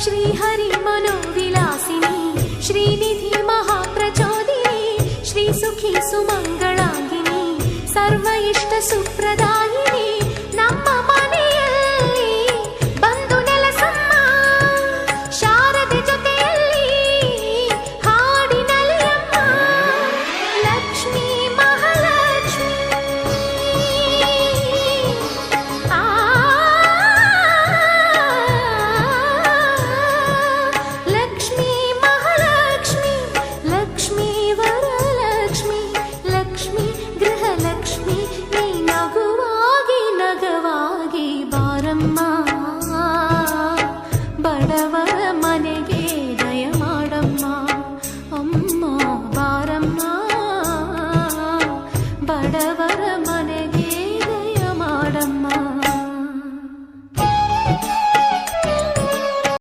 ಶ್ರೀಹರಿ ಮನೋವಿಲಾಸಿನಿ ಶ್ರೀನಿಧಿ ಮಹಾಪ್ರಚೋದಿನಿ ಶ್ರೀ ಸುಖಿ ಸುಮಂಗಳಾಂಗಿನಿ ಸರ್ವ ಇಷ್ಟ ಸುಪ್ರದಾಯಿನಿ ನಮ್ಮ ಮನೆಯಲ್ಲಿ ಬಂದು ನೆಲಸಮ್ಮ ಶಾರದೆ ಜೊತೆಯಲ್ಲಿ ಹಾಡಿನಲಿಯಮ್ಮ ಲಕ್ಷ್ಮೀ ಮಹಾಲಕ್ಷ್ಮಿ ಲಕ್ಷ್ಮೀ ಮಹಾಲಕ್ಷ್ಮಿ ಲಕ್ಷ್ಮೀ ವರಲಕ್ಷ್ಮಿ ಲಕ್ಷ್ಮೀ ಗೃಹಲಕ್ಷ್ಮಿ ನೀ ನಗುವಾಗಿ ನಗವಾಗಿ ಬಾರಮ್ಮ ಬಡವ